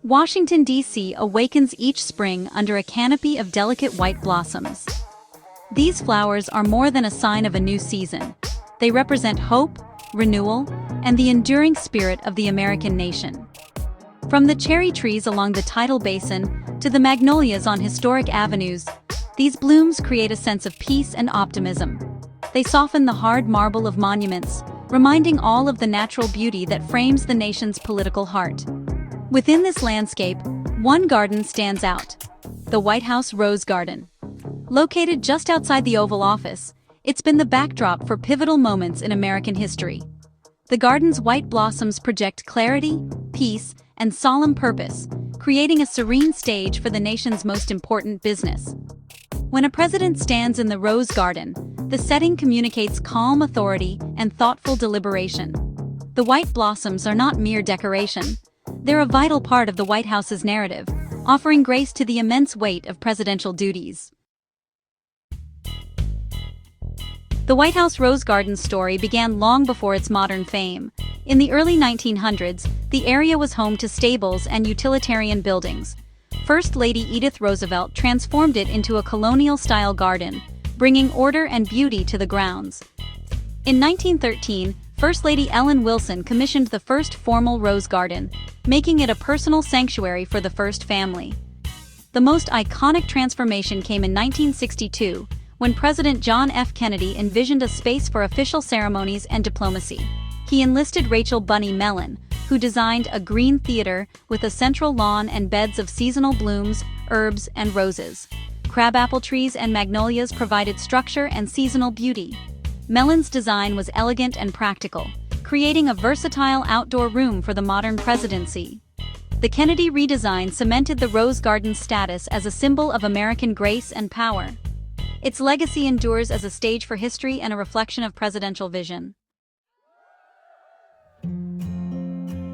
Washington, D.C. awakens each spring under a canopy of delicate white blossoms. These flowers are more than a sign of a new season. They represent hope, renewal, and the enduring spirit of the American nation. From the cherry trees along the tidal basin to the magnolias on historic avenues, these blooms create a sense of peace and optimism. They soften the hard marble of monuments, reminding all of the natural beauty that frames the nation's political heart. Within this landscape, one garden stands out: the White House Rose Garden. Located just outside the Oval Office, it's been the backdrop for pivotal moments in American history. The garden's white blossoms project clarity, peace, and solemn purpose, creating a serene stage for the nation's most important business. When a president stands in the Rose Garden, the setting communicates calm authority and thoughtful deliberation. The white blossoms are not mere decoration. They're a vital part of the White House's narrative, offering grace to the immense weight of presidential duties. The White House Rose Garden story began long before its modern fame. In the early 1900s, the area was home to stables and utilitarian buildings. First Lady Edith Roosevelt transformed it into a colonial-style garden, bringing order and beauty to the grounds. In 1913, First Lady Ellen Wilson commissioned the first formal rose garden, making it a personal sanctuary for the first family. The most iconic transformation came in 1962, when President John F. Kennedy envisioned a space for official ceremonies and diplomacy. He enlisted Rachel Bunny Mellon, who designed a green theater with a central lawn and beds of seasonal blooms, herbs, and roses. Crabapple trees and magnolias provided structure and seasonal beauty. Mellon's design was elegant and practical, creating a versatile outdoor room for the modern presidency. The Kennedy redesign cemented the Rose Garden's status as a symbol of American grace and power. Its legacy endures as a stage for history and a reflection of presidential vision.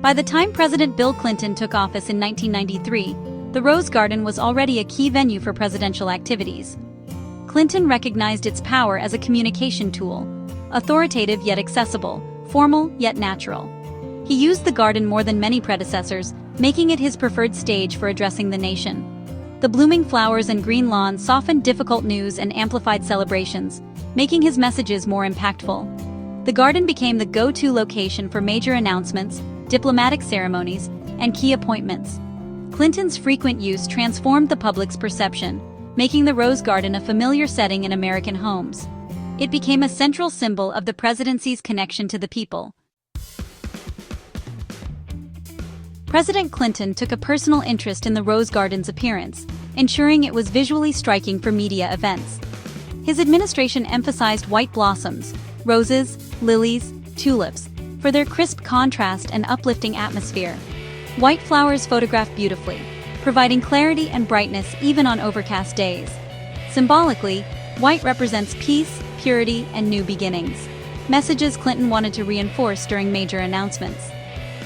By the time President Bill Clinton took office in 1993, the Rose Garden was already a key venue for presidential activities. Clinton recognized its power as a communication tool, authoritative yet accessible, formal yet natural. He used the garden more than many predecessors, making it his preferred stage for addressing the nation. The blooming flowers and green lawn softened difficult news and amplified celebrations, making his messages more impactful. The garden became the go-to location for major announcements, diplomatic ceremonies, and key appointments. Clinton's frequent use transformed the public's perception, making the Rose Garden a familiar setting in American homes. It became a central symbol of the presidency's connection to the people. President Clinton took a personal interest in the Rose Garden's appearance, ensuring it was visually striking for media events. His administration emphasized white blossoms, roses, lilies, tulips, for their crisp contrast and uplifting atmosphere. White flowers photograph beautifully, providing clarity and brightness even on overcast days. Symbolically, white represents peace, purity, and new beginnings, messages Clinton wanted to reinforce during major announcements.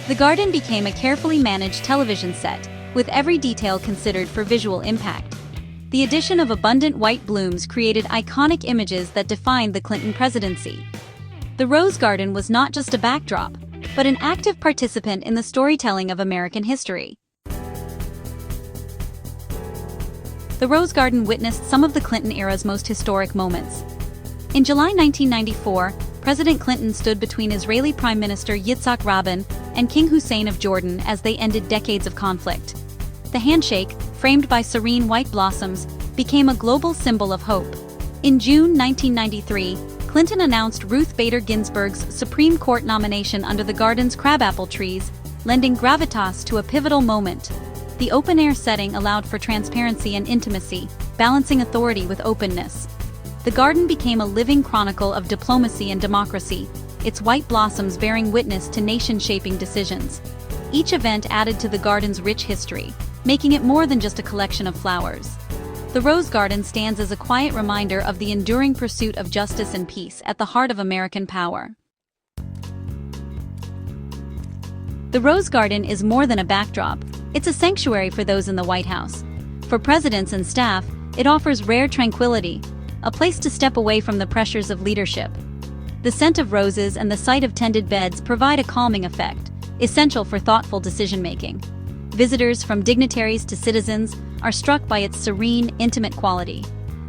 The garden became a carefully managed television set, with every detail considered for visual impact. The addition of abundant white blooms created iconic images that defined the Clinton presidency. The Rose Garden was not just a backdrop, but an active participant in the storytelling of American history. The Rose Garden witnessed some of the Clinton era's most historic moments. In July 1994, President Clinton stood between Israeli Prime Minister Yitzhak Rabin and King Hussein of Jordan as they ended decades of conflict. The handshake, framed by serene white blossoms, became a global symbol of hope. In June 1993, Clinton announced Ruth Bader Ginsburg's Supreme Court nomination under the garden's crabapple trees, lending gravitas to a pivotal moment. The open-air setting allowed for transparency and intimacy, balancing authority with openness. The garden became a living chronicle of diplomacy and democracy, its white blossoms bearing witness to nation-shaping decisions. Each event added to the garden's rich history, making it more than just a collection of flowers. The Rose Garden stands as a quiet reminder of the enduring pursuit of justice and peace at the heart of American power. The Rose Garden is more than a backdrop. It's a sanctuary for those in the White House. For presidents and staff, it offers rare tranquility, a place to step away from the pressures of leadership. The scent of roses and the sight of tended beds provide a calming effect, essential for thoughtful decision-making. Visitors, from dignitaries to citizens, are struck by its serene, intimate quality,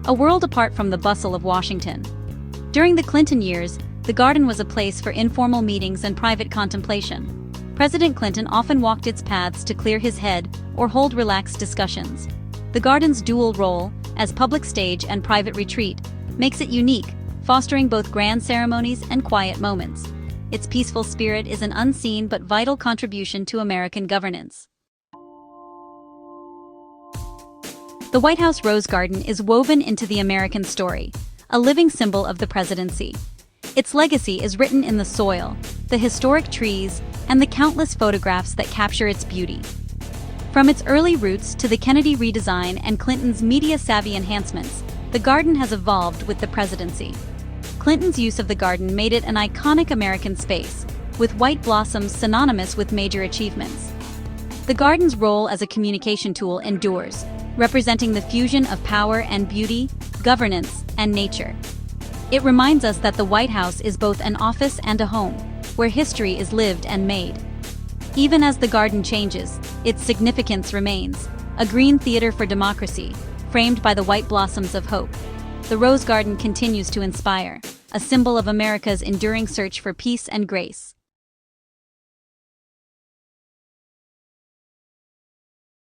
a world apart from the bustle of Washington. During the Clinton years, the garden was a place for informal meetings and private contemplation. President Clinton often walked its paths to clear his head or hold relaxed discussions. The garden's dual role, as public stage and private retreat, makes it unique, fostering both grand ceremonies and quiet moments. Its peaceful spirit is an unseen but vital contribution to American governance. The White House Rose Garden is woven into the American story, a living symbol of the presidency. Its legacy is written in the soil, the historic trees, and the countless photographs that capture its beauty. From its early roots to the Kennedy redesign and Clinton's media-savvy enhancements, the garden has evolved with the presidency. Clinton's use of the garden made it an iconic American space, with white blossoms synonymous with major achievements. The garden's role as a communication tool endures, representing the fusion of power and beauty, governance, and nature. It reminds us that the White House is both an office and a home, where history is lived and made. Even as the garden changes, its significance remains, a green theater for democracy, framed by the white blossoms of hope. The Rose Garden continues to inspire, a symbol of America's enduring search for peace and grace.